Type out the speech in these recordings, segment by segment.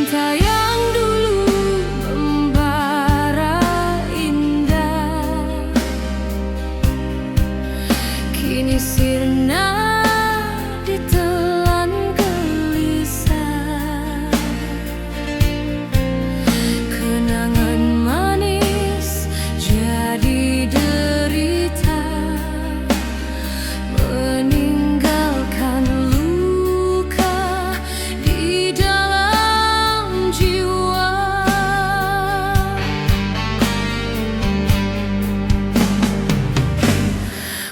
cinta yang dulu membara indah, kini sirna ditelan gelisah. Kenangan manis jadi derita, meninggalkan luka di dalam jiwa.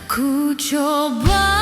Ku coba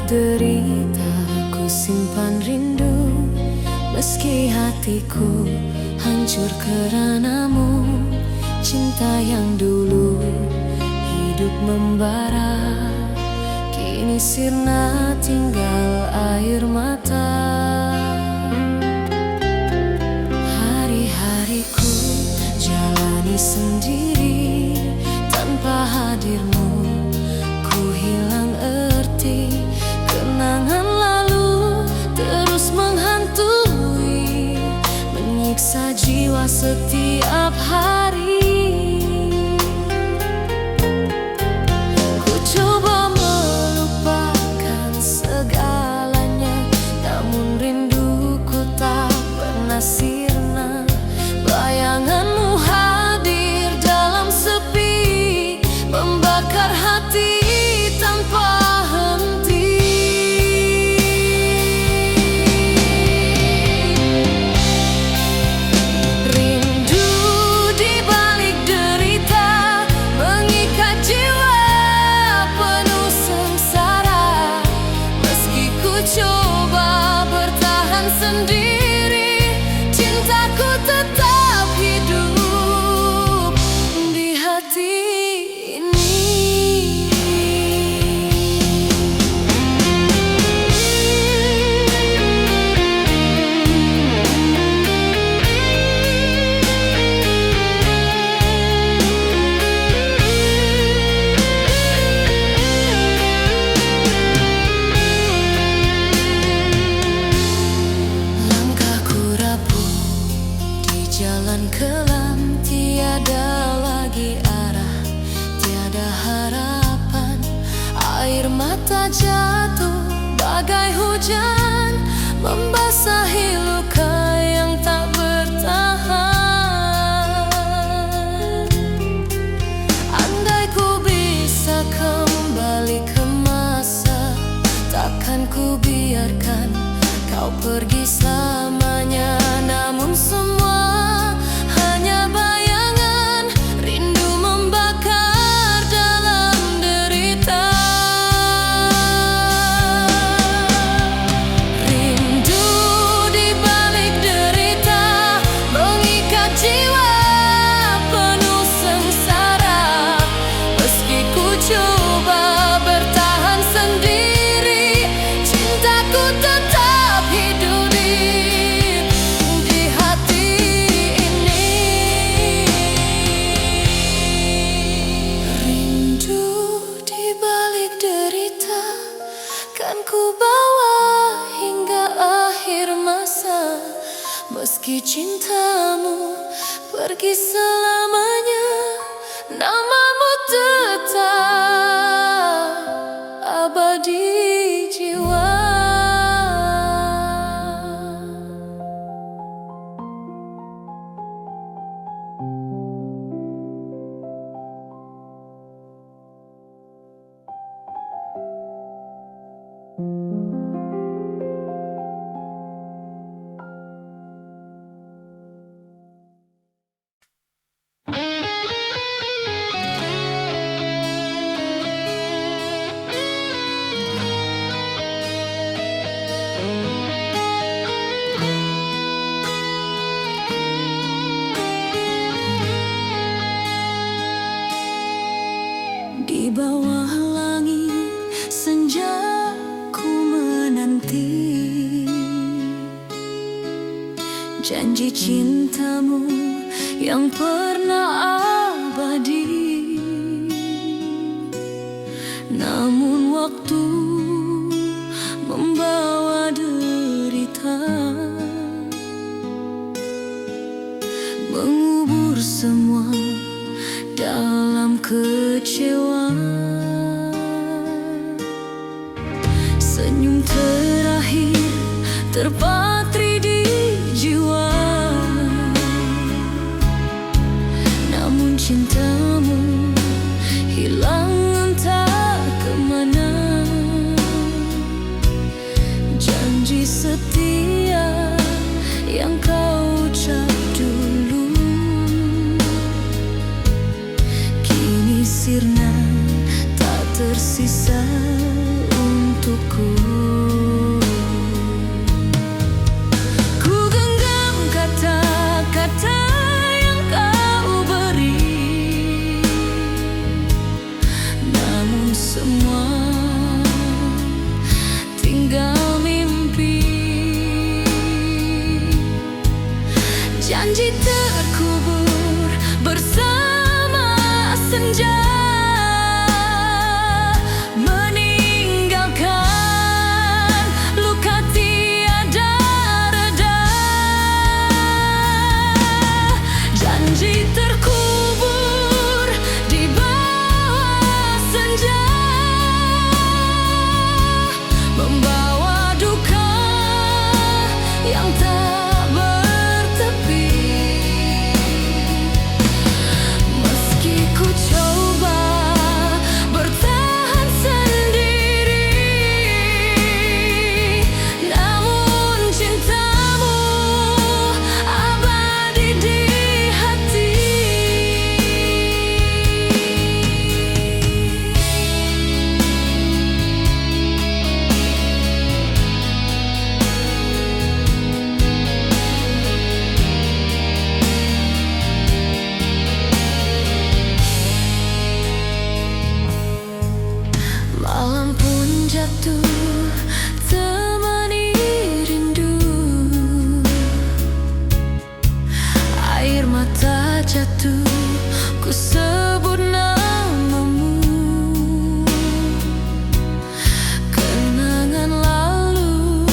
derita, ku simpan rindu. Meski hatiku hancur karenamu, cinta yang dulu hidup membara, kini sirna tinggal air mata. Hari-hariku jalani sendiri, tanpa hadirmu ku hilang arti. Kenangan lalu terus menghantui, menyiksa jiwa setiap hari. Ku coba melupakan segalanya, namun rinduku tak pernah sirna. Bayanganmu hadir dalam sepi, membakar hati tanpa henti. Rindu di balik derita, mengikat jiwa penuh sengsara. Meski ku coba bertahan sendiri, cintaku tetap hidup di hati ini. Langkahku rapuh di jalan kelam, tiada lagi arah, tiada harapan. Air mata jatuh bagai hujan, membasahi luka yang tak bertahan. Andai ku bisa kembali ke masa, takkan ku biarkan kau pergi selamanya. Namun semua hanya bayangan, rindu membakar dalam derita. Rindu di balik derita, mengikat jiwa penuh sengsara. Meski ku coba bertahan sendiri, cintaku tetap hidup di hati ini. Rindu di balik derita, kan ku bawa hingga akhir masa. Meski cintamu pergi selamanya, namamu tetap abadi jiwa. Di bawah langit senja ku menanti janji cintamu yang pernah abadi. Namun waktu membawa derita, mengubur semua dalam kecewa. Senyum terakhir terpatri di jiwa, namun cintamu hilang entah kemana. Janji setia yang kau ucap dulu, kini sirna tak tersisa untukku. terkubur bersama senja, meninggalkan luka tiada reda. Janji terkubur di bawah senja, membawa duka yang tak bertepi. Meski ku coba bertahan sendiri, namun cintamu abadi di hati. Malam pun jatuh, temani rindu. Air mata jatuh, ku sebut namamu. Kenangan lalu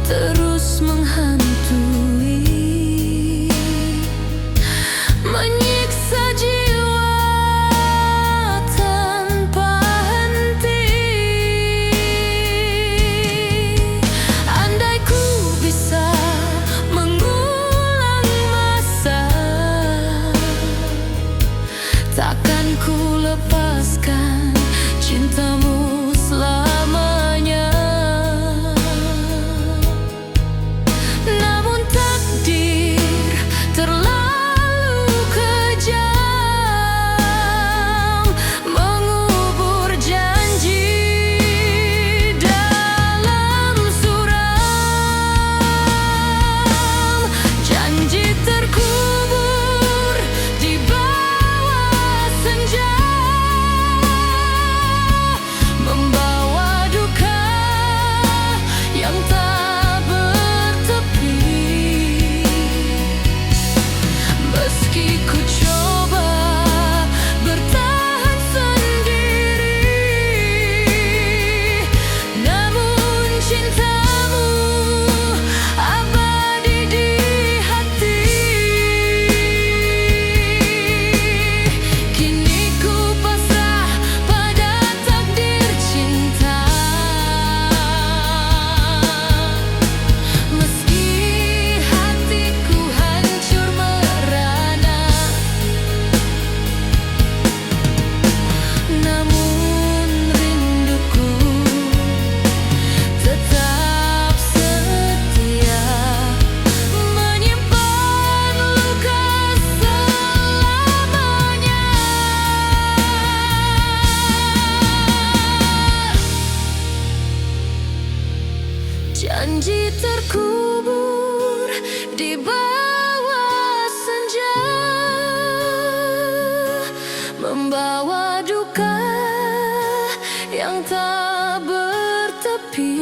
terus menghantui, menyiksa jiwa tanpa henti. Andai ku bisa mengulang masa, takkan ku lepaskan cintamu selamanya. Namun takdir terlalu kejam, mengubur janji dalam suram. Janji terkubur di bawah senja, membawa duka yang tak bertepi. Meski ku coba bertahan sendiri, namun cintamu abadi di hati. Kini ku pasrah pada takdir cinta, meski hatiku hancur merana. Namun rinduku tetap setia, menyimpan luka selamanya. Janji terkubur di bawah senja, membawa duka yang tak bertepi.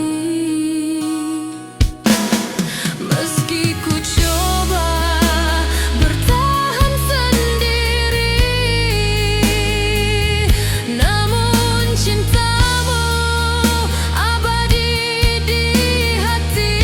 Meski ku coba bertahan sendiri, namun cintamu abadi di hati.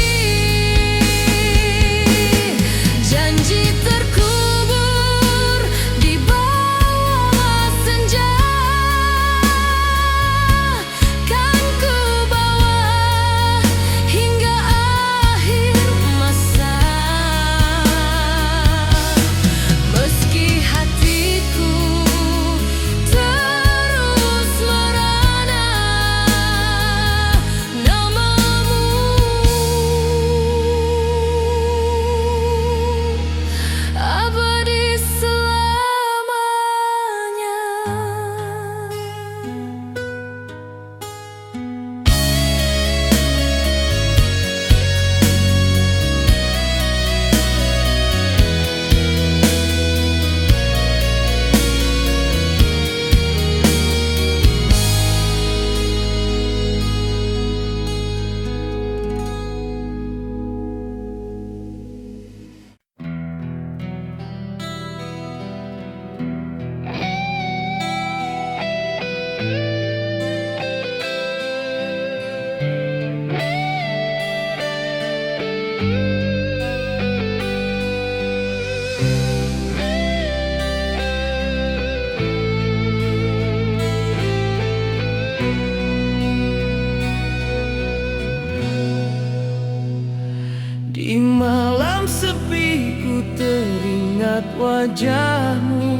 Di malam sepi ku teringat wajahmu,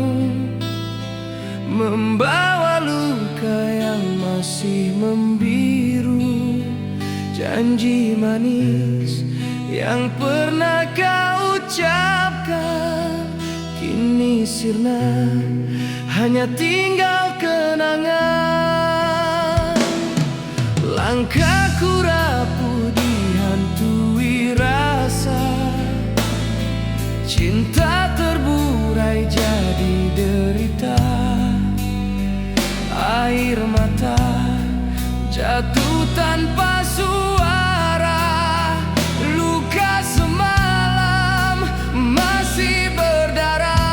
membawa luka yang masih membiru. Janji manis yang pernah kau ucapkan kini sirna, hanya tinggal kenangan. Langkahku rapuh dihantui rasa, cinta terburai jadi derita. Air mata jatuh tanpa suara, luka semalam masih berdarah.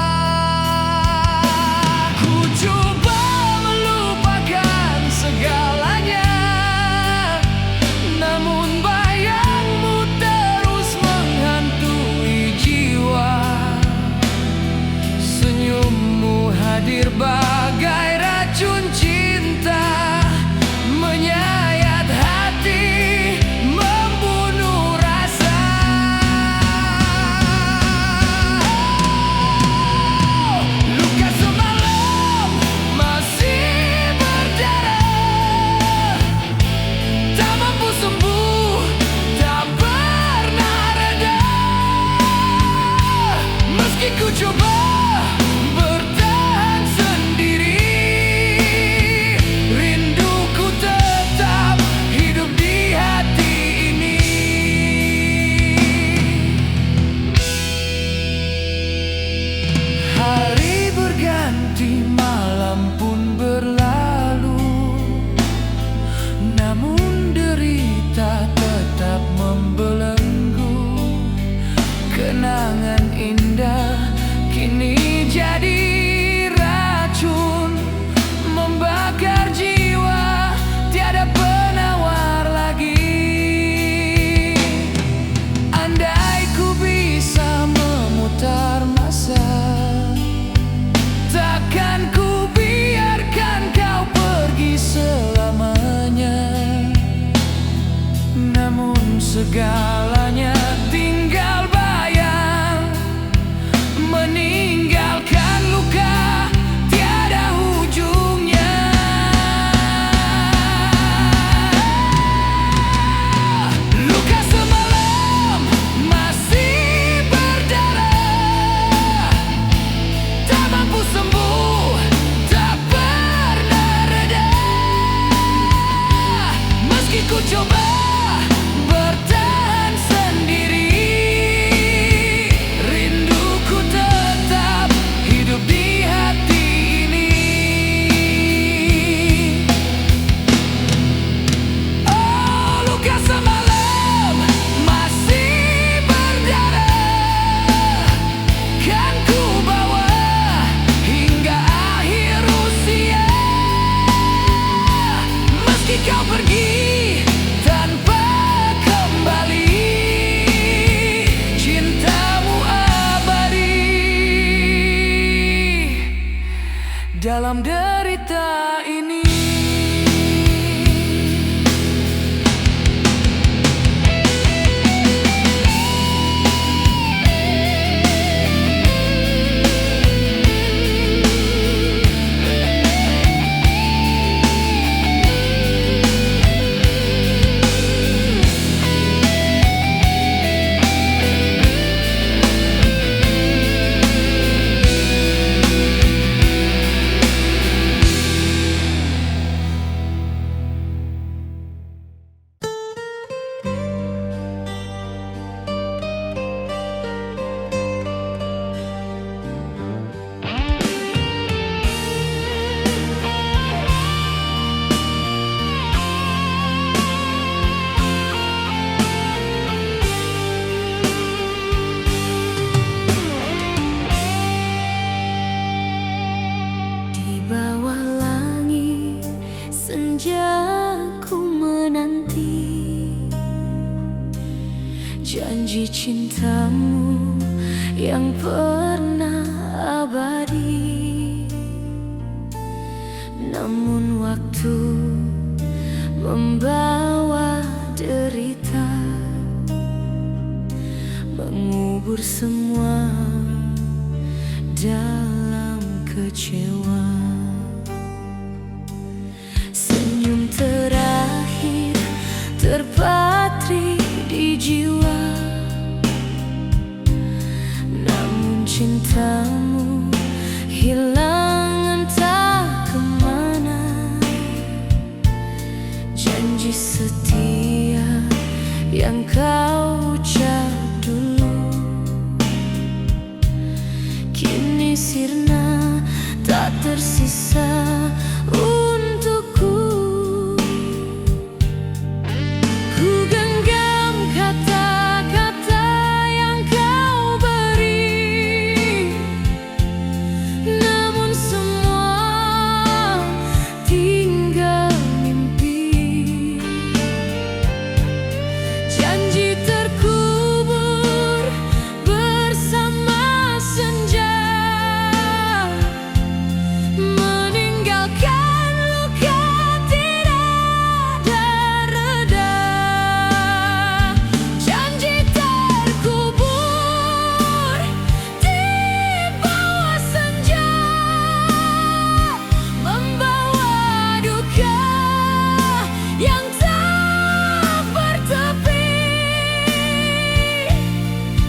Ku coba melupakan segalanya, namun bayangmu terus menghantui jiwa. Senyummu hadir bagai racun cinta, menyayat hati, membunuh rasa. Luka semalam masih berdarah, tak mampu sembuh, tak pernah reda. Meski ku coba bertahan sendiri, rinduku tetap hidup di hati ini. Hari berganti, malam pun berlalu, namun derita tetap membelenggu. Kenangan indah kini jadi racun, membakar jiwa, tiada penawar lagi. Andai ku bisa memutar masa, takkan ku biarkan kau pergi selamanya. Namun segalanya tinggal bayang, meninggalkan luka tiada ujungnya. Luka semalam masih berdarah, tak mampu sembuh, tak pernah reda. Meski ku coba bertahan sendiri, rinduku tetap hidup di hati ini. Oh, luka semalam masih berdarah, kan ku bawa hingga akhir usia. Meski kau pergi tanpa kembali, cintamu abadi dalam derita ini. Di bawah langit senja ku menanti janji cintamu yang pernah abadi. Namun waktu membawa derita, kubur semua dalam kecewa. Senyum terakhir terpatri di jiwa, namun cintamu hilang entah kemana. Janji setia yang kau ucap dulu kini sirna, tak tersisa untukku. Ku genggam kata-kata yang kau beri, namun semua tinggal mimpi. Janji terkubur bersama senja, meninggalkan luka tidak ada reda. Janji terkubur di bawah senja, membawa duka yang tak bertepi.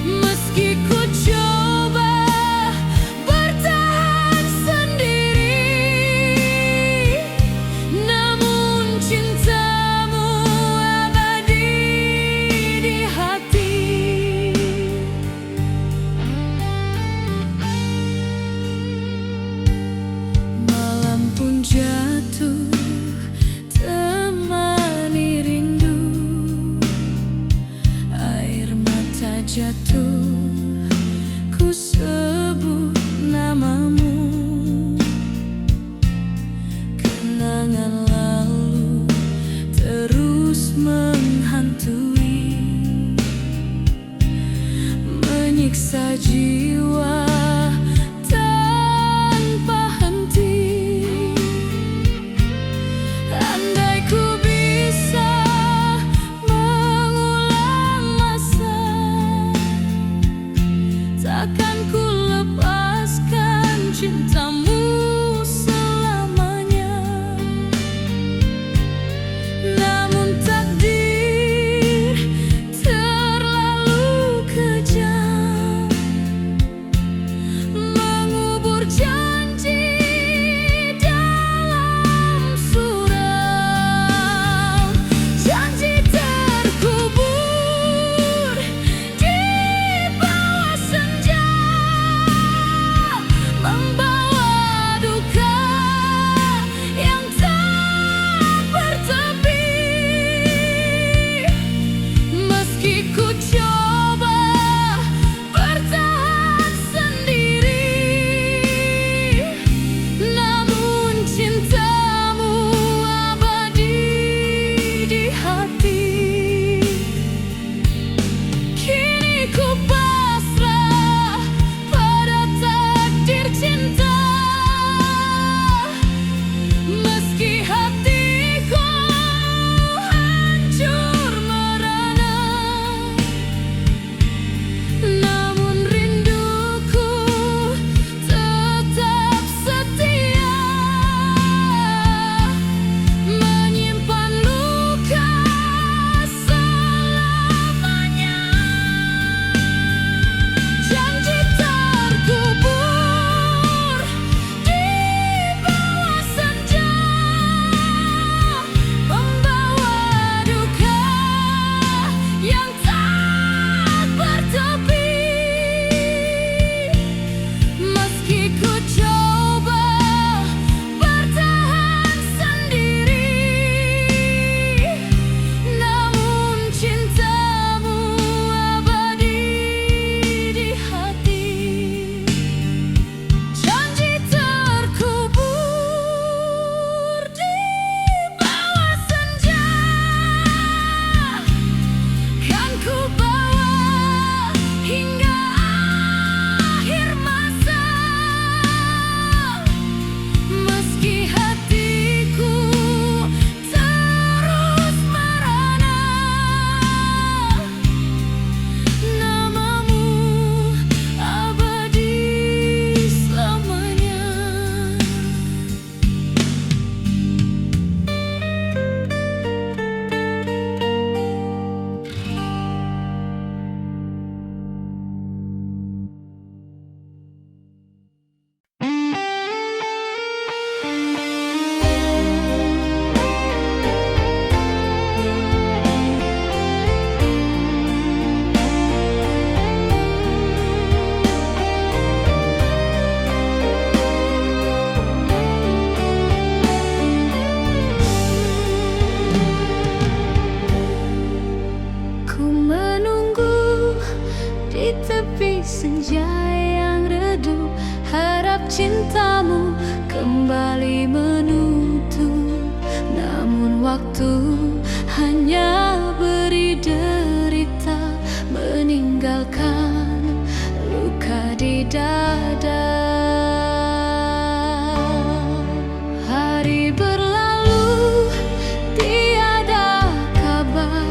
Meski ku coba bertahan sendiri, namun cintamu abadi di hati. Malam pun jatuh temani rindu, air mata jatuh ku sebut namamu. Kenangan lalu terus menghantui, menyiksa jiwa tanpa henti. Andai ku bisa mengulang masa Ku menunggu di tepi senja yang redup, harap cintamu kembali menutup. Namun waktu hanya beri derita, meninggalkan luka di dada. Hari berlalu, tiada kabar,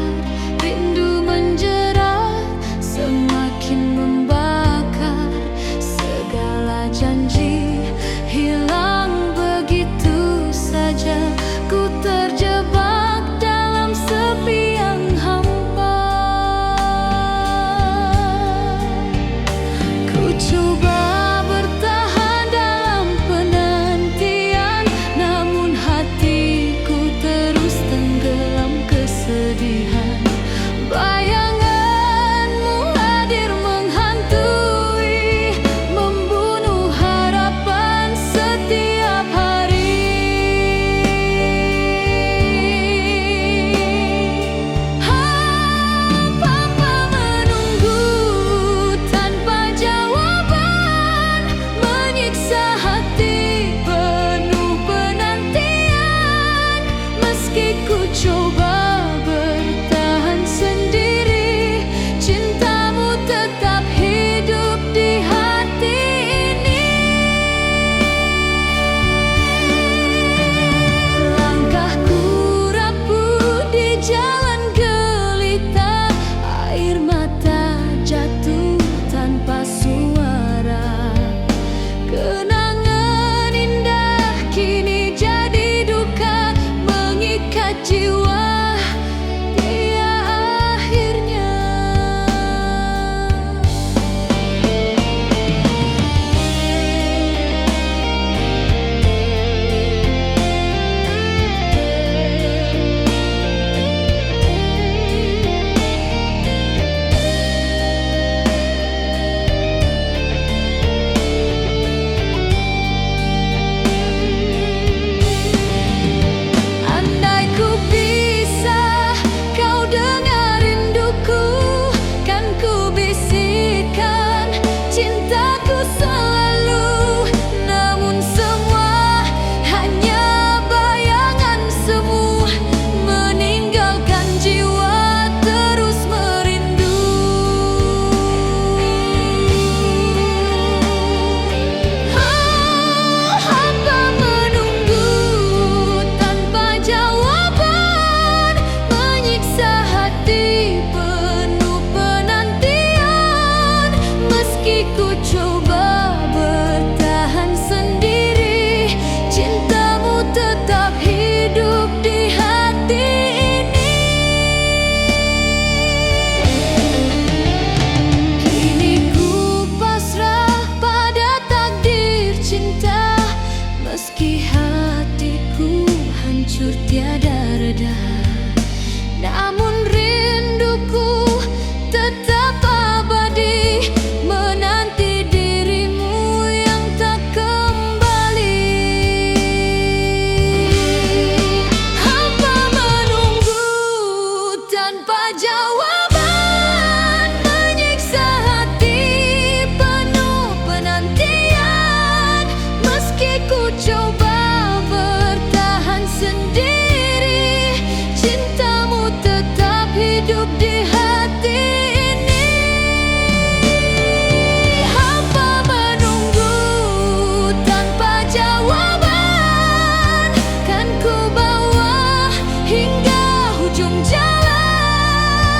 rindu menjerat, semakin membakar. Segala janji hilang begitu saja, ku terjebak dalam sepi yang hampa. Ku coba bertahan dalam penantian, namun hatiku terus tenggelam kesedihan. Bayanganmu hadir menghantui, membunuh harapan setiap hari. Hampa menunggu tanpa jawaban, menyiksa hati penuh penantian. Meski ku coba bertahan sendiri, cintamu tetap hidup di hati ini. Langkahku rapuh di jalan gelita, air mata jatuh tanpa suara. Kenangan indah kini jadi duka, mengikat jiwa dia akhirnya. Andai ku bisa kau dengar rinduku, kan ku bisikan cintaku selalu. Namun semua hanya bayangan semu, meninggalkan jiwa terus merindu. Hampa menunggu tanpa jawaban, menyiksa hati penuh penantian. Meski ku coba bertahan sendiri, cintamu tetap hidup di hati ini. Kini ku pasrah pada takdir cinta, meski hatiku hancur tiada reda. Namun rinduku tetap abadi, menanti dirimu yang tak kembali. Hampa menunggu tanpa jawaban, menyiksa hati penuh penantian. Meski ku coba bertahan sendiri, cintamu tetap hidup di hati ini. Hampa menunggu tanpa jawaban, kan ku bawa hingga ujung jalan.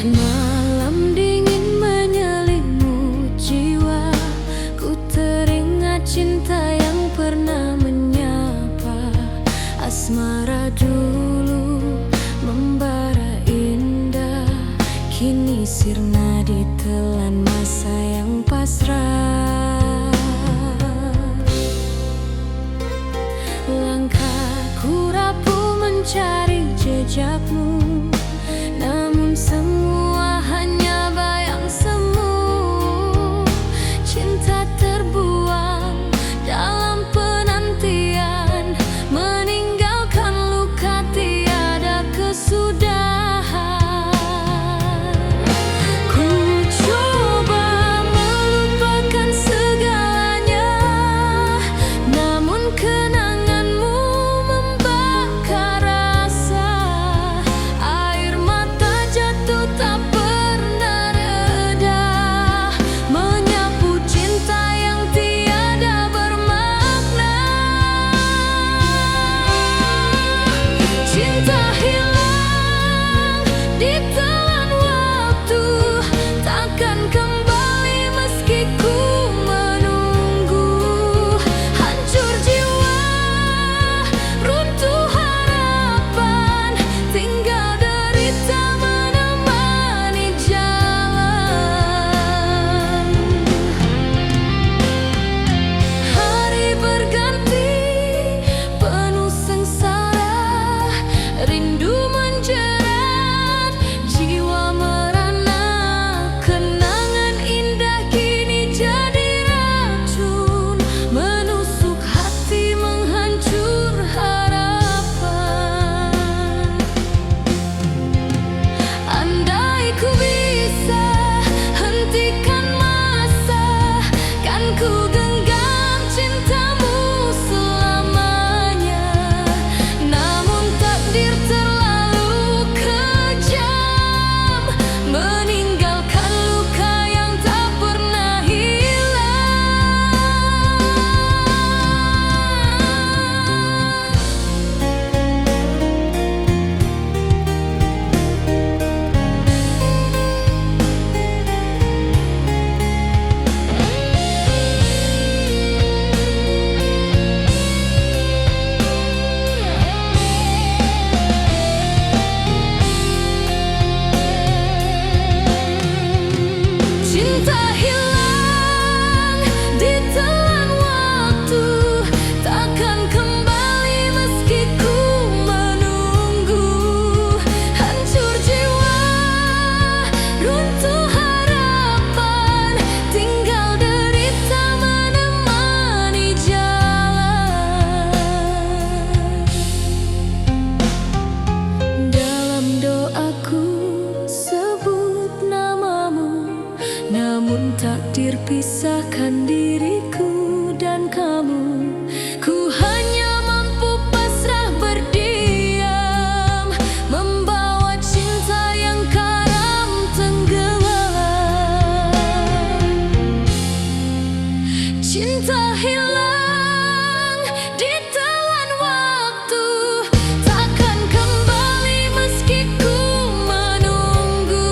Malam dingin menyelimuti jiwa, ku teringat cinta yang pernah menyapa. Asmara dulu membara indah, kini sirna ditelan masa yang pasrah. Langkahku rapuh mencari jejakmu, namun semua hanya bayang semu. Cinta terbuang dalam penantian, meninggalkan luka tiada kesudahan. Ku coba melupakan segalanya, namun kenanganmu membakar rasa. Air mata jatuh tak pernah reda, menyapu cinta yang tiada bermakna. Cinta hilang ditelan waktu, takkan kembali meski ku menunggu. Hancur jiwa, runtuh harapan, tinggal derita menemani jalan. Hari berganti penuh sengsara, rindu menjerat, jiwa merana. Kenangan indah kini jadi racun, menusuk hati, menghancur harapan. Andai ku bisa hentikan masa, kan ku genggam cintamu selamanya. Namun takdir terlalu kejam, meninggalkan luka yang tak pernah hilang. Cinta hilang ditelan waktu, takkan kembali meski ku menunggu. Hancur jiwa, runtuh harapan, tinggal derita menemani jalan. Dalam doaku sebut namamu, namun takdir pisahkan diriku dan kamu. Ku hanya mampu pasrah berdiam, membawa cinta yang karam tenggelam. Cinta hilang ditelan waktu, takkan kembali meski ku menunggu.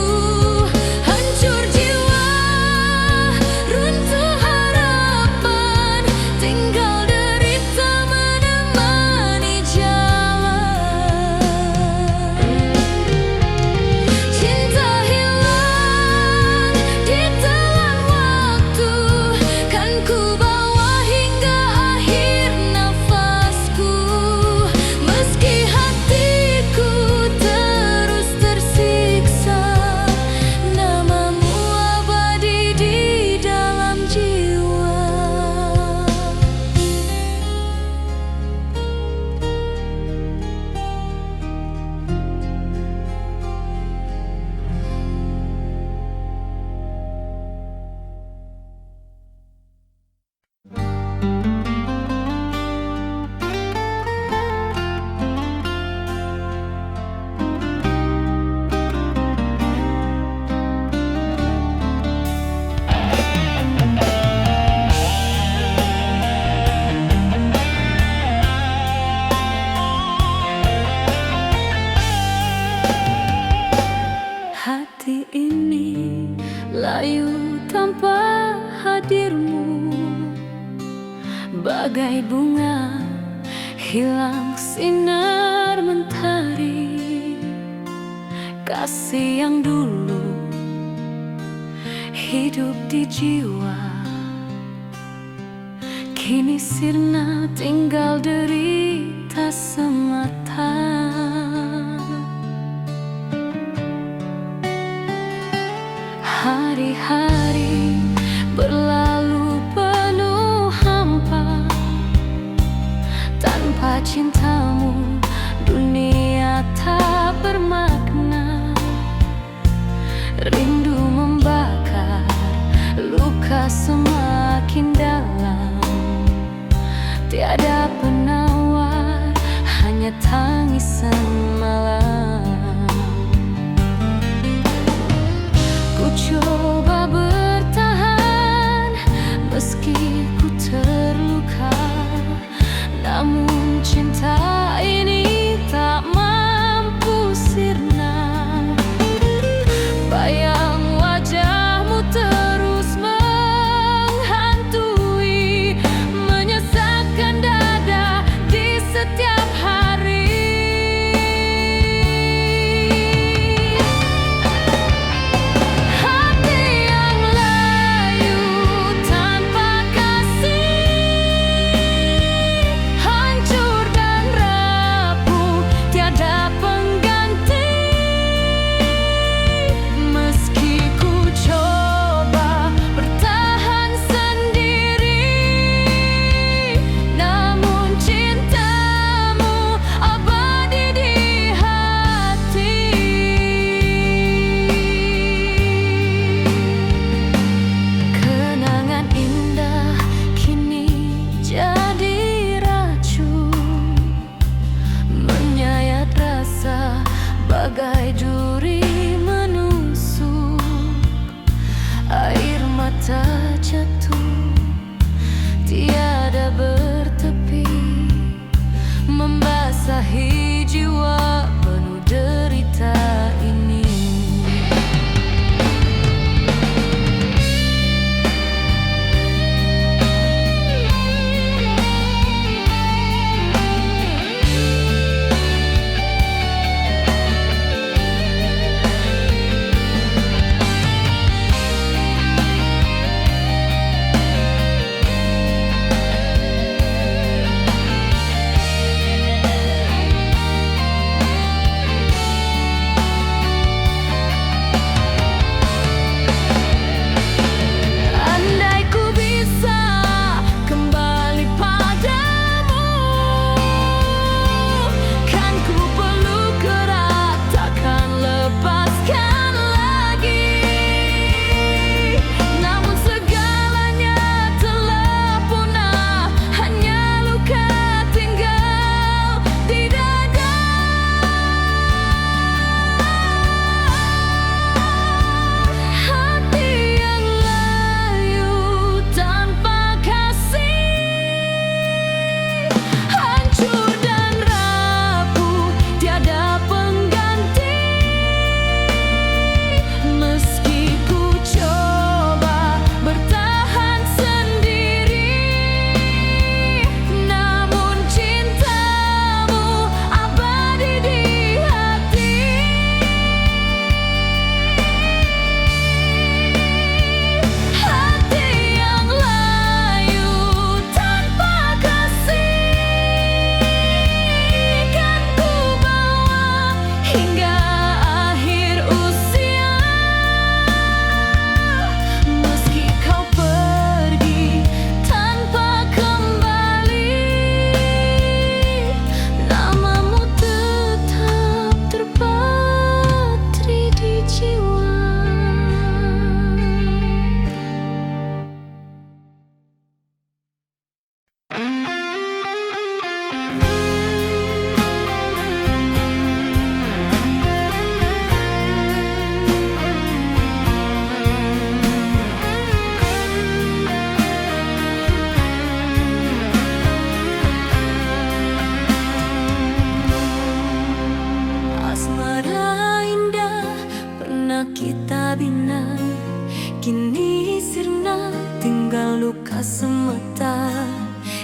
Hancur jiwa, runtuh harapan, bagai bunga hilang sinar mentari. Kasih yang dulu hidup di jiwa, kini sirna tinggal derita semata. Hari-hari berlalu penuh hampa, tanpa cintamu dunia tak bermakna. Rindu membakar, luka semakin dalam. Tiada penawar, hanya tangisan malam. Ku coba bertahan meski ku terluka, namun cinta ini tak mampu sirna. Bayang wajahmu terus menghantui, menyesakkan dada di setiap hari. Hati yang layu tanpa kasih, hancur dan rapuh, tiada pengganti. Meski ku coba bertahan sendiri, namun cintamu abadi di hati. Kenangan indah kini jadi racun, menyayat rasa bagai duri menusuk. Air mata jatuh tiada bertepi, membasahi jiwa penuh derita ini. Andai ku bisa kembali padamu, kan ku peluk erat, takkan lepaskan lagi. Namun segalanya telah punah, hanya luka tinggal di dada. Hati yang layu tanpa kasih, hancur dan rapuh, tiada pengganti. Meski ku coba bertahan sendiri, namun cintamu abadi di hati. Hati yang layu tanpa kasih, kan ku bawa hingga akhir usia. Meski kau pergi tanpa kembali, namamu tetap terpatri di jiwa. Asmara indah pernah kita bina, kini sirna tinggal luka semata.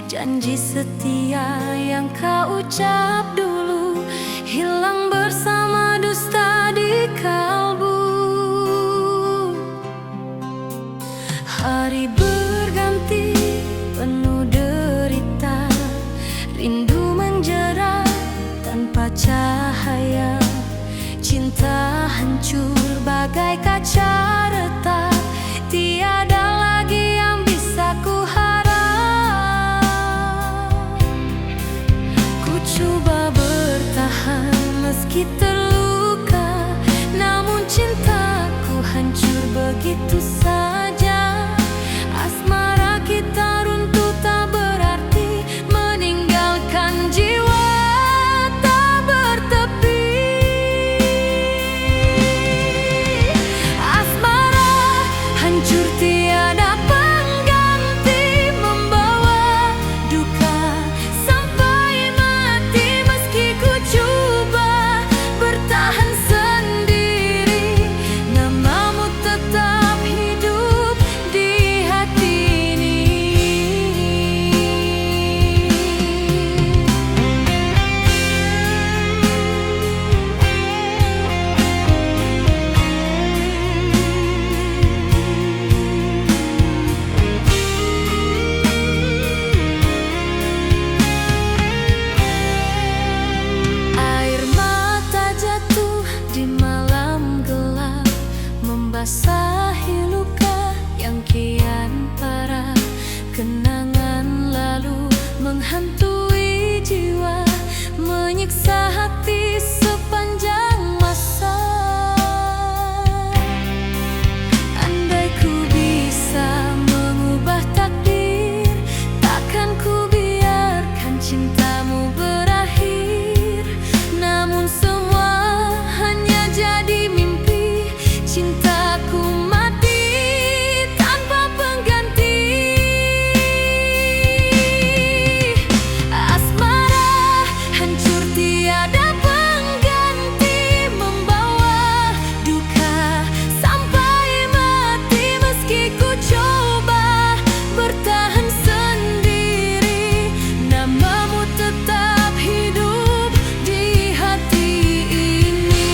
Janji setia yang kau ucap dulu hilang bersama dusta di kalbu. Hari berganti penuh derita, rindu menjara tanpa cahaya. Cinta hancur bagai kaca retak, tiada lagi yang bisa ku harap. Ku coba bertahan meski terluka, namun cintaku hancur begitu saja. Asmara kita runtuh tak berarti, meninggalkan jiwa tak bertepi. Asmara hancur tiada pengganti, membawa duka sampai mati. Meski ku coba bertahan sendiri, namamu tetap hidup di hati ini. Air mata jatuh di malam gelap, membasahi luka yang kian parah. Kenangan lalu menghantui jiwa, menyiksa hati sepanjang masa. Andai ku bisa mengubah takdir, takkan ku biarkan cintamu berakhir. Namun semua hanya jadi mimpi, cintaku mati tanpa pengganti. Asmara hancur tiada pengganti, membawa duka sampai mati. Meski ku coba bertahan sendiri, namamu tetap hidup di hati ini.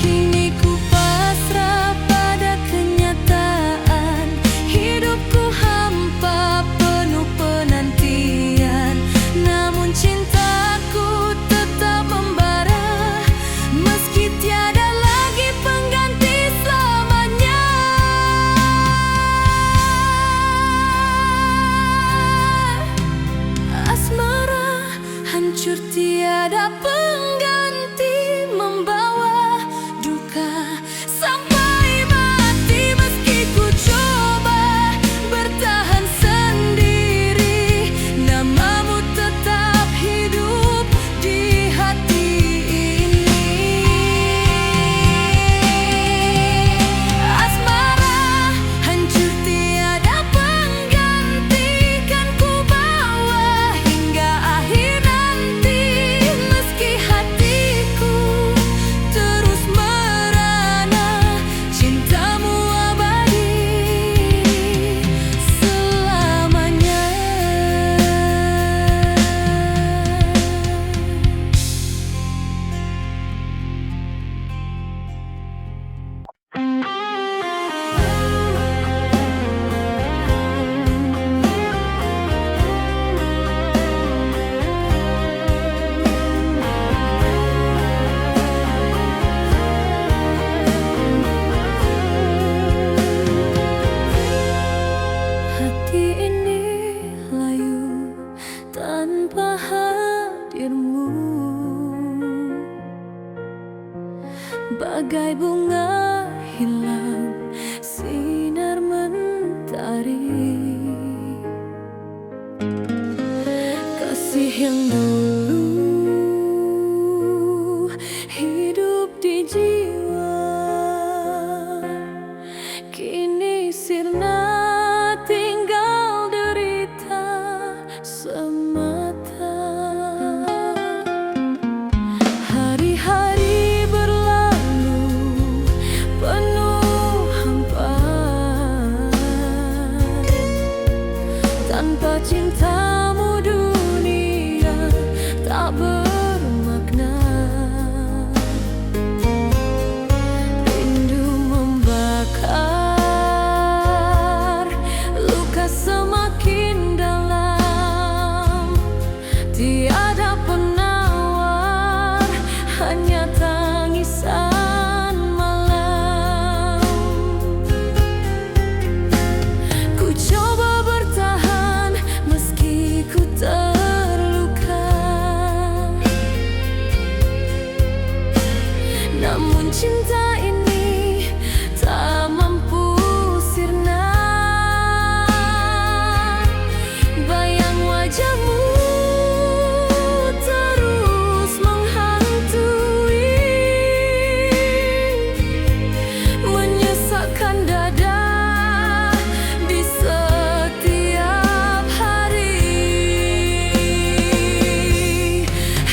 Kini ku pasrah pada kenyataan, hidupku hampa penuh penantian. Namun cintaku tetap membara, meski tiada lagi pengganti selamanya. Asmara hancur tiada pengganti, membawa duka sampai mati. Meski ku coba bertahan sendiri, namamu tetap hidup di hati ini. Asmara hancur tiada pengganti, kan ku bawa hingga akhir nanti. Meski hatiku terus merana, cintamu abadi selamanya. Hati ini layu tanpa hadirmu, bagai bunga hilang sinar mentari. Kasih yang dulu hidup di jiwa, kini sirna tinggal derita semata. Hari-hari berlalu penuh cinta ini tak mampu sirna. Bayang wajahmu terus menghantui, menyesakkan dada di setiap hari.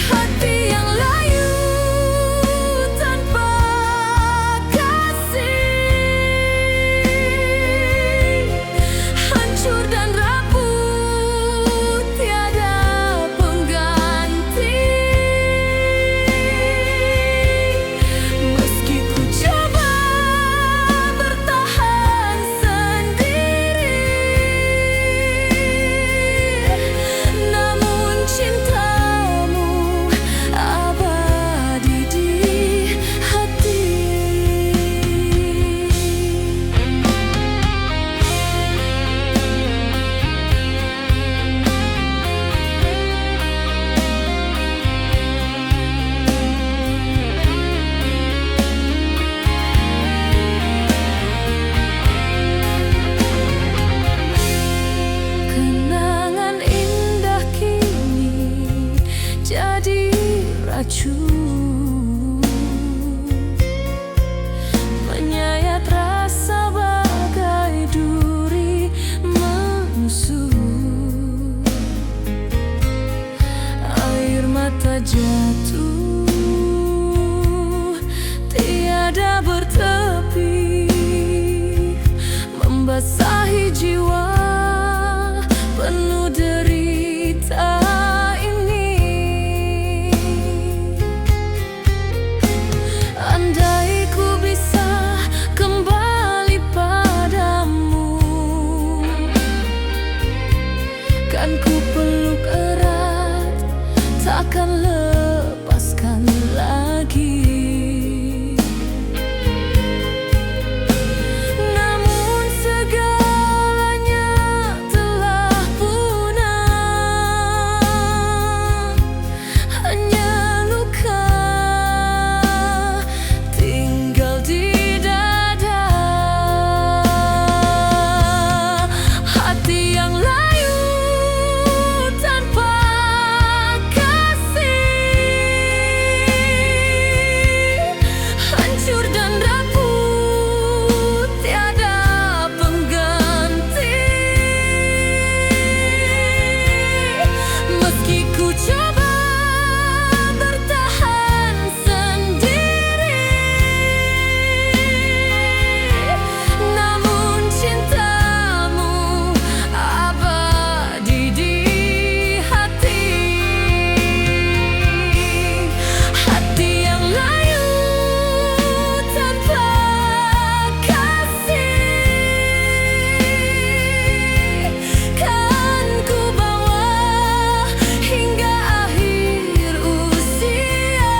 Hati yang layu tanpa hancur dan rapuh, tiada pengganti. Meski ku coba bertahan sendiri, namun cintamu abadi di hati. Kenangan indah kini jadi racun, menyayat rasa bagai duri menusuk. Air mata jatuh tiada bertepi, membasahi jiwa penuh derita ini. Andai ku bisa kembali padamu, kan ku peluk erat, takkan lepaskan lagi. Namun segalanya telah punah, hanya luka tinggal di dada. Hati yang layu tanpa hancur dan rapuh, tiada pengganti. Meski ku coba bertahan sendiri, namun cintamu abadi di hati. Hati yang layu tanpa kan ku bawa hingga akhir usia.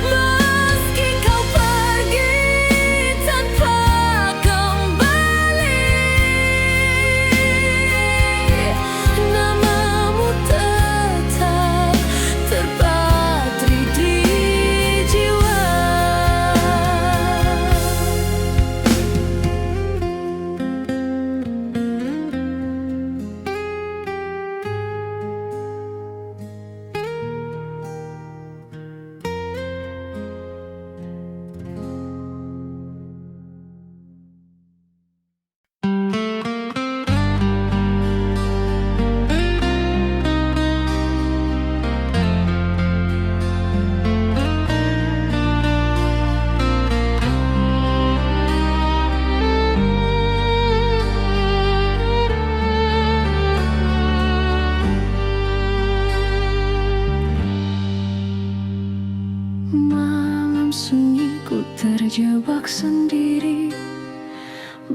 Meski kau pergi tanpa kembali, namamu tetap terpatri di jiwa. Malam sunyi ku terjebak sendiri,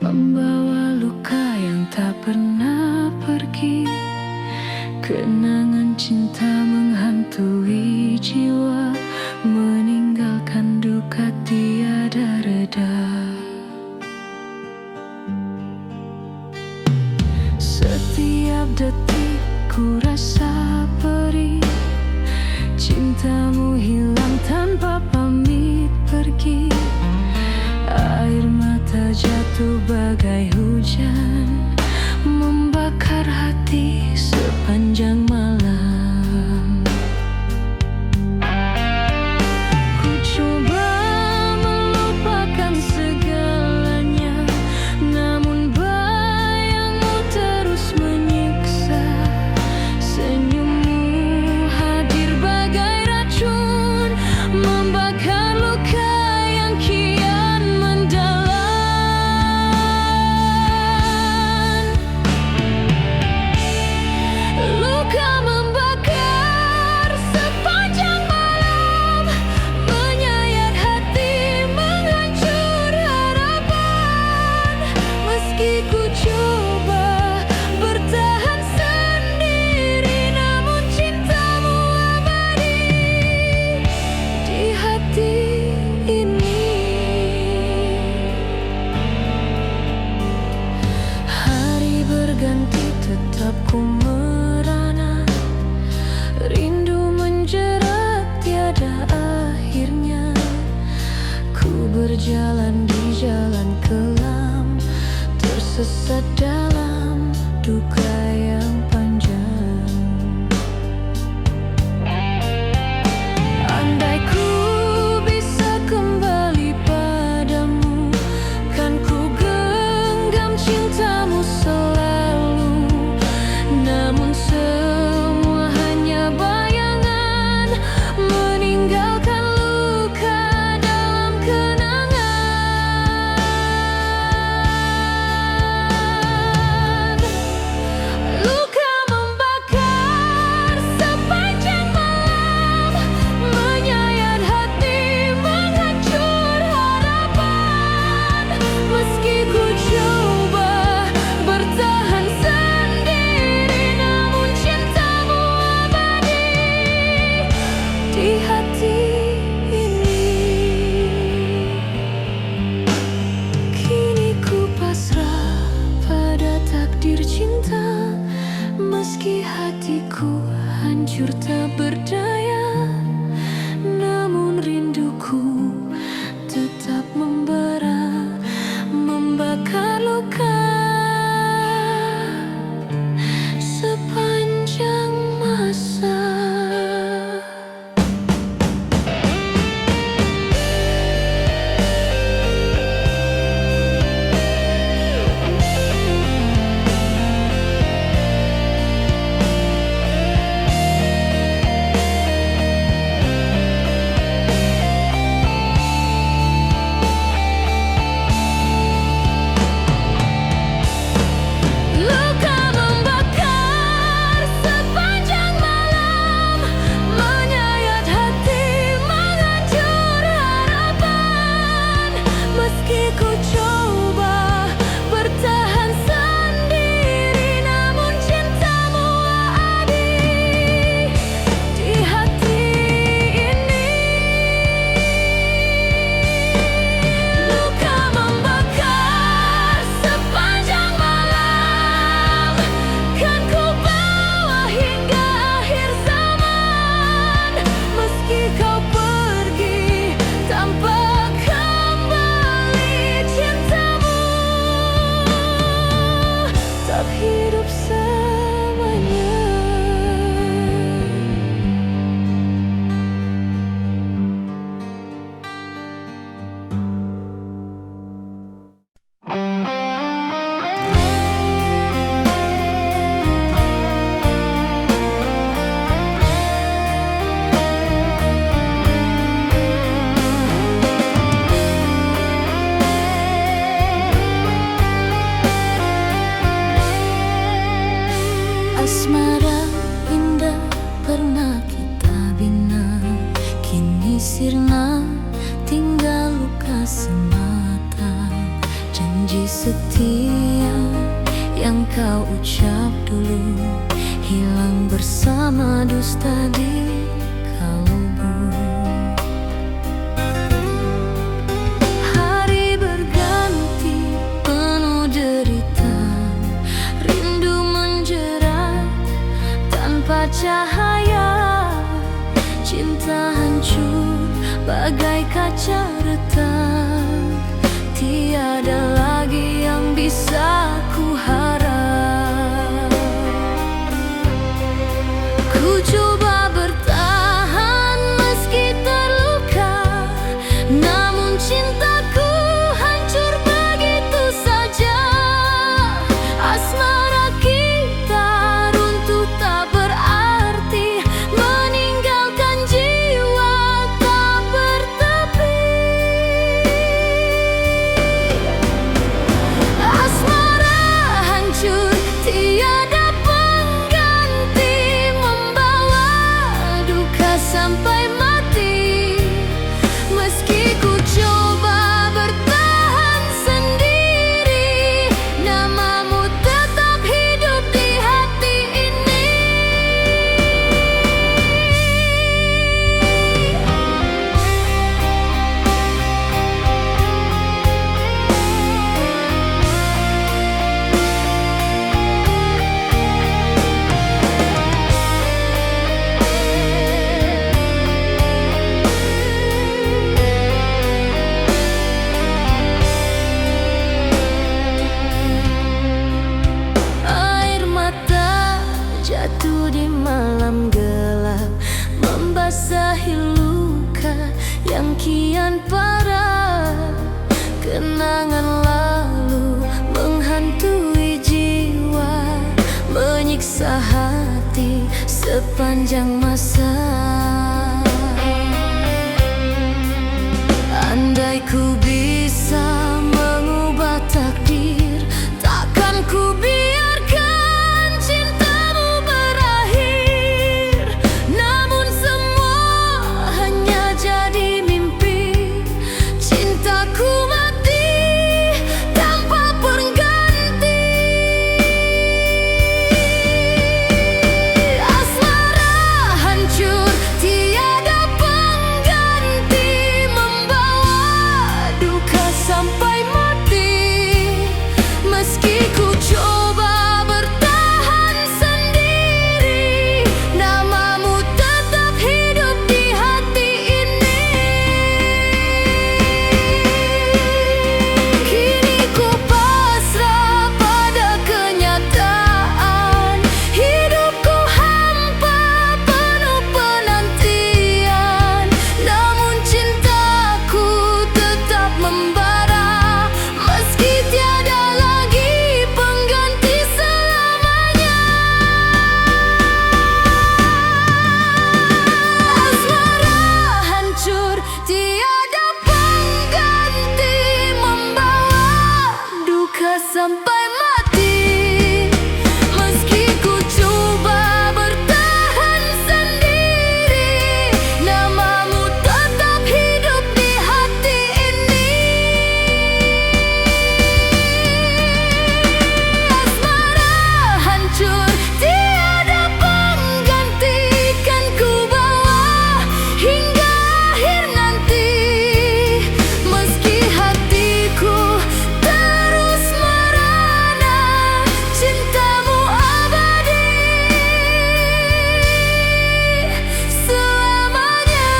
membawa luka yang tak pernah pergi. Kenangan cinta menghantui jiwa, meninggalkan duka tiada reda. Setiap detik ku rasa perih, cinta cintamu hilang tanpa pamit pergi. Air mata jatuh bagai hujan, membakar hati sepanjang malam. Ku coba melupakan segalanya, namun bayangmu terus menyiksa. Senyummu hadir bagai racun, membakar luka yang kian mendalam. Luka membakar sepanjang malam, menyayat hati, menghancur harapan. Meski ku coba bertahan sendiri, namun cintamu abadi di hati ini. Hari berganti tetap ku merana, rindu menjerat tiada akhirnya. Ku berjalan di jalan kelam, tersesat dalam duka yang panjang. Andai ku bisa kembali padamu, kan ku genggam cintamu selalu. Namun semua hanya bayangan, meninggalkan luka dalam kenangan. Luka membakar sepanjang malam, menyayat hati, menghancur harapan. Meski ku coba bertahan sendiri, namun cintamu abadi di hati ini. Kini ku pasrah pada takdir cinta, meski hatiku hancur tak berdaya. Namun rinduku tetap membara, membakar luka sepanjang masa. Luka membakar sepanjang malam, menyayat hati, menghancur harapan. Meski ku coba bertahan sendiri, namun cintamu abadi di hati ini. Luka membakar sepanjang malam, kan ku bawa hingga akhir zaman. Meski kau pergi tanpa kembali, cintamu tak hidup selamanya. Asmara indah pernah kita bina, kini sirna tinggal luka semata. Janji setia yang kau ucap dulu, hilang bersama dusta di kalbu. Hari berganti penuh derita, rindu menjerat tanpa cahaya. Cinta cinta hancur bagai kaca retak. Tiada lagi yang bisa ku harap. Ku coba bertahan meski terluka, namun cintaku hancur begitu saja. Asmara kita runtuh tak berarti, meninggalkan jiwa tak bertepi. Asmara hancur tiada pengganti, membawa duka sampai mati. Meski ku coba bertahan sendiri, namamu tetap hidup di hati ini. Air mata jatuh di malam gelap, membasahi luka yang kian parah. Kenangan lalu menghantui jiwa, menyiksa hati sepanjang masa. Andai ku bisa mengubah takdir, takkan ku biarkan cintamu berakhir. Namun semua hanya jadi mimpi, cintaku mati tanpa pengganti. Asmara hancur tiada pengganti, membawa duka sampai mati. Meski ku coba bertahan sendiri, namamu tetap hidup di hati ini. Kini ku pasrah pada kenyataan, hidupku hampa penuh penantian. Namun cintaku tetap membara, meski tiada lagi pengganti selamanya. Asmara hancur tiada pengganti, membawa duka sampai mati. Meski ku coba bertahan sendiri, namamu tetap hidup di hati ini. Asmara hancur tiada pengganti, kan ku bawa hingga akhir nanti. Meski hatiku terus merana, cintamu abadi selamanya.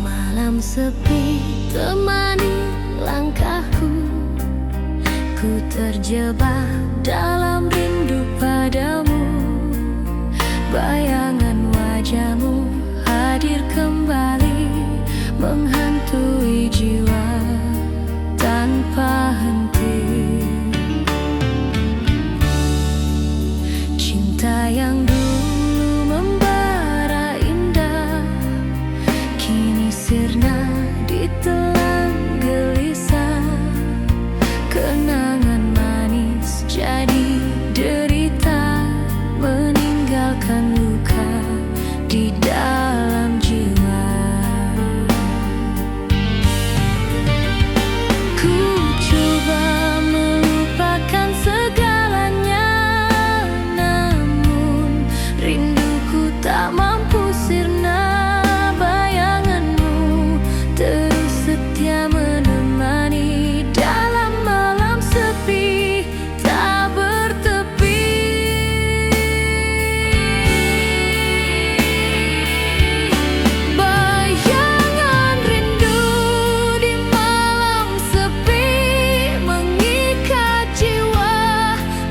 Malam sepi temani langkahku, ku terjebak dalam rindu padamu. Bayangan wajahmu hadir kembali, menghantui menghantui jiwa tanpa henti. Cinta yang dulu membara indah kini sirna ditelan gelisah. Kenangan manis jadi derita, meninggalkan luka di dalam jiwa. Ku coba melupakan segalanya, namun rinduku tak mampu sirna. Bayanganmu terus setia menemani dalam malam sepi tak bertepi. Bayangan rindu di malam sepi mengikat jiwa,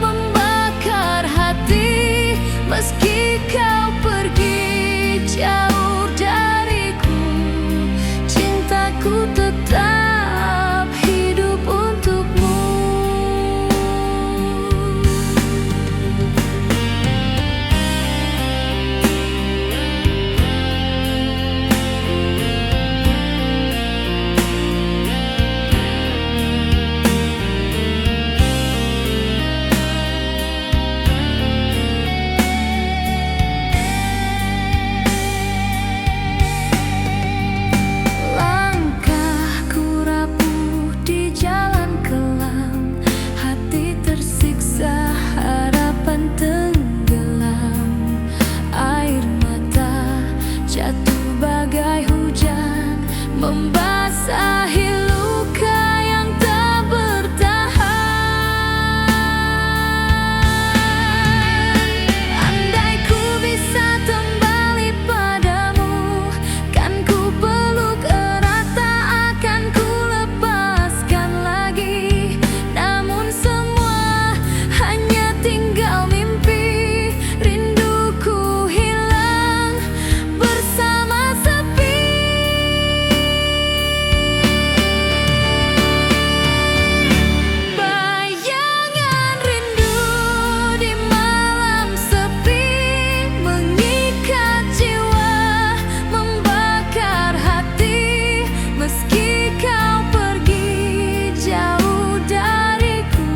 membakar hati. Meski kau pergi jauh dariku, cintaku tetap hidup untukmu. Langkahku rapuh di jalan kelam, hati tersiksa, harapan tenggelam. Air mata jatuh bagai hujan, membasahi luka yang tak bertahan. Andai ku bisa kembali padamu, kan ku peluk erat, tak akan ku lepaskan lagi. Namun semua hanya tinggal mimpi, rinduku hilang bersama sepi. Bayangan rindu di malam sepi mengikat jiwa, membakar hati. Meski kau pergi jauh dariku,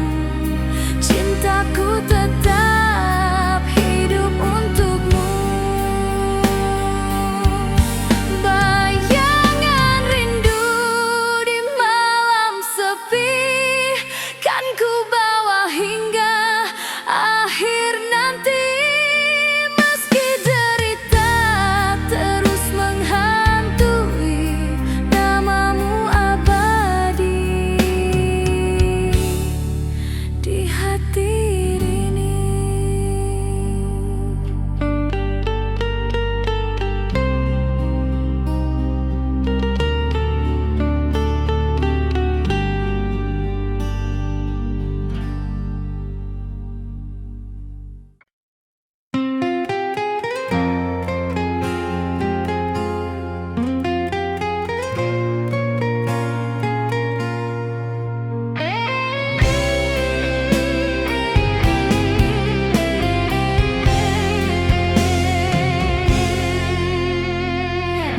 cintaku tetap hidup untukmu. Bayangan rindu di malam sepi kan ku bawa hingga akhir nanti. Meski derita terus menghantui, namamu abadi di hati ini.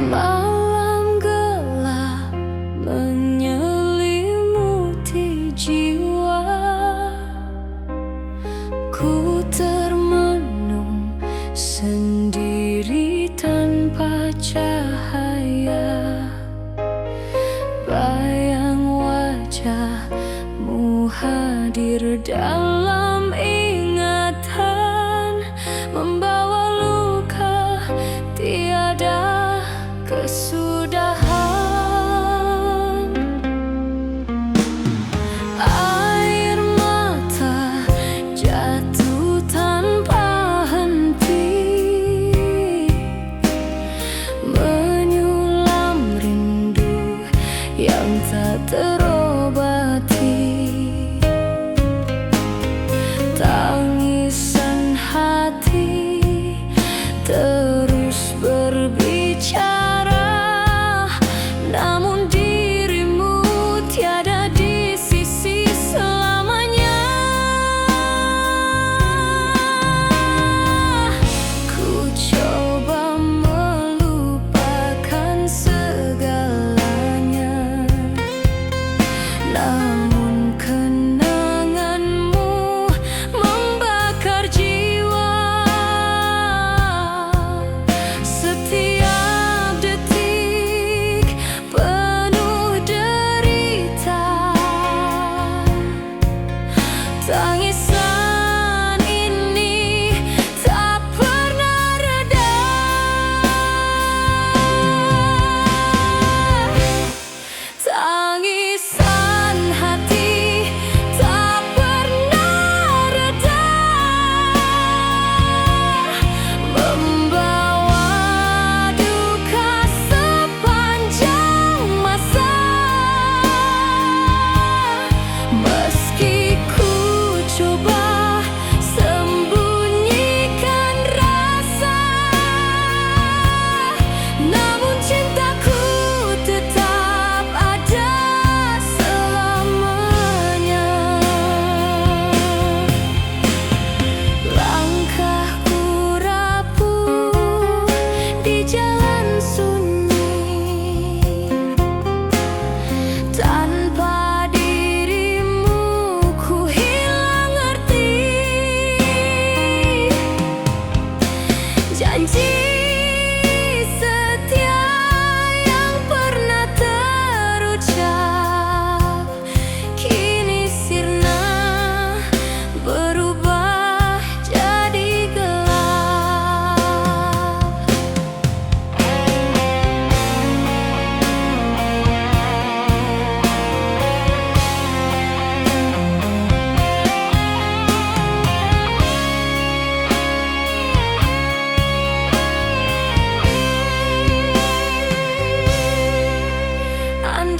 Malam gelap menyelimuti jiwa, ku termenung sendiri tanpa cahaya. Bayang wajahmu hadir dalam ingatan, membawa luka tiada kesudahan. Air mata jatuh tanpa henti, menyulam rindu yang tak terobati. Tangisan hati terus berbicara, namun di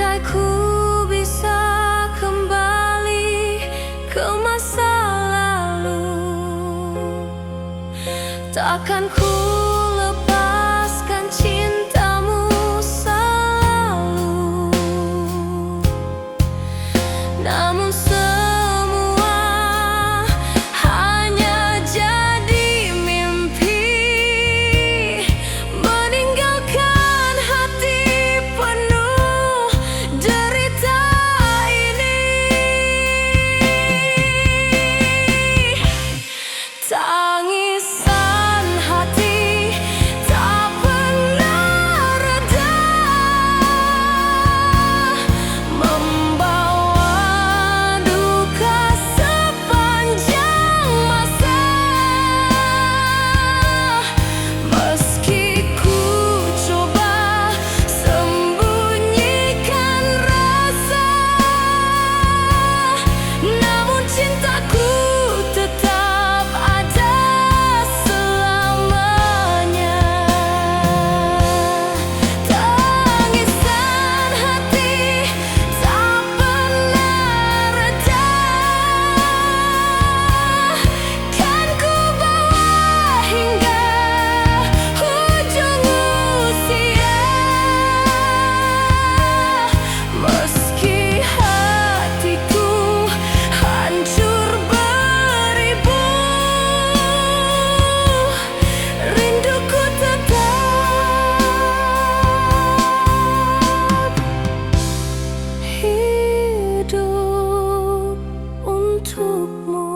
Andai ku bisa kembali ke masa lalu, takkan ku lepaskan cintamu selalu. Namun semua hanya jadi mimpi, meninggalkan hati penuh derita ini. Tangisan hati tak pernah reda, membawa duka sepanjang masa. Meski ku coba sembunyikan rasa, namun cintaku tetap ada selamanya. Tangisan hati tak pernah reda, kan ku bawa hingga ujung usia. Meski hatiku hancur beribu, rinduku tetap hidup untukmu.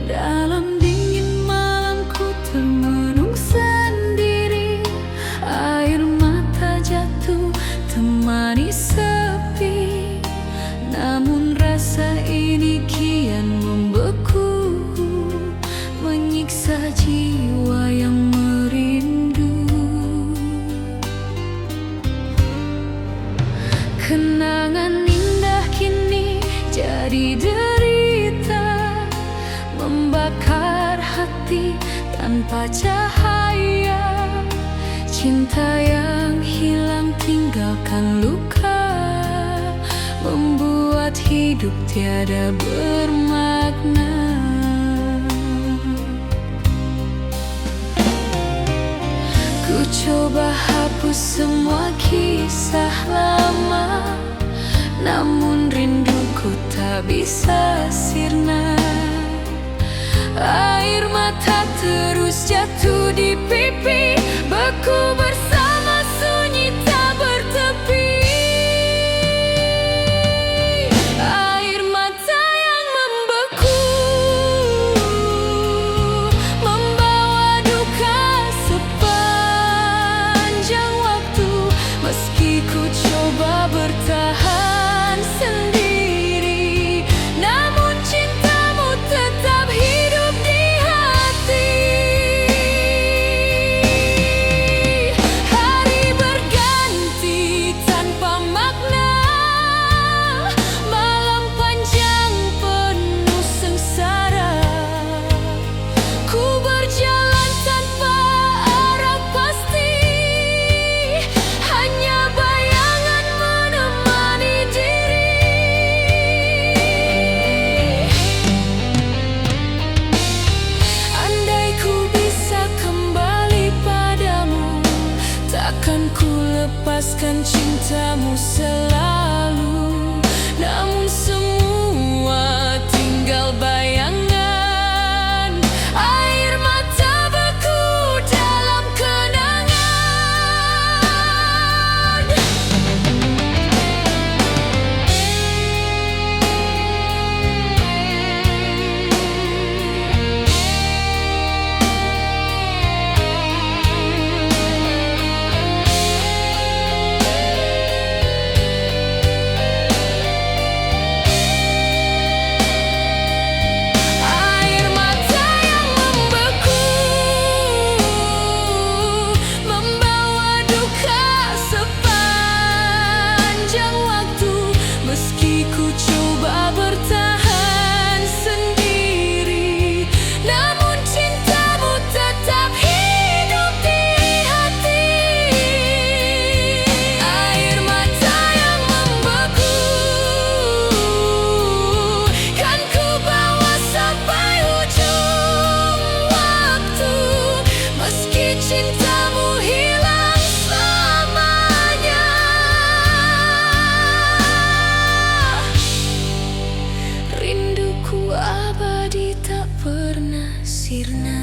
Dalam dingin malam ku termenung sendiri, air mata jatuh temani sepi. Namun rasa ini kian membeku, menyiksa jiwa yang merindu. Kenangan indah kini jadi derita, membakar hati tanpa cahaya. Cinta yang hilang tinggalkan luka, membuat hidup tiada bermakna. Ku coba hapus semua kisah lama, namun rinduku tak bisa sirna. Air mata terus jatuh di pipi, beku bersama sunyi tak bertepi. Air mata yang membeku, membawa duka sepanjang waktu. Meski ku coba bertahan sendiri, namun cintamu tetap hidup di hati. Ku abadi tak pernah sirna.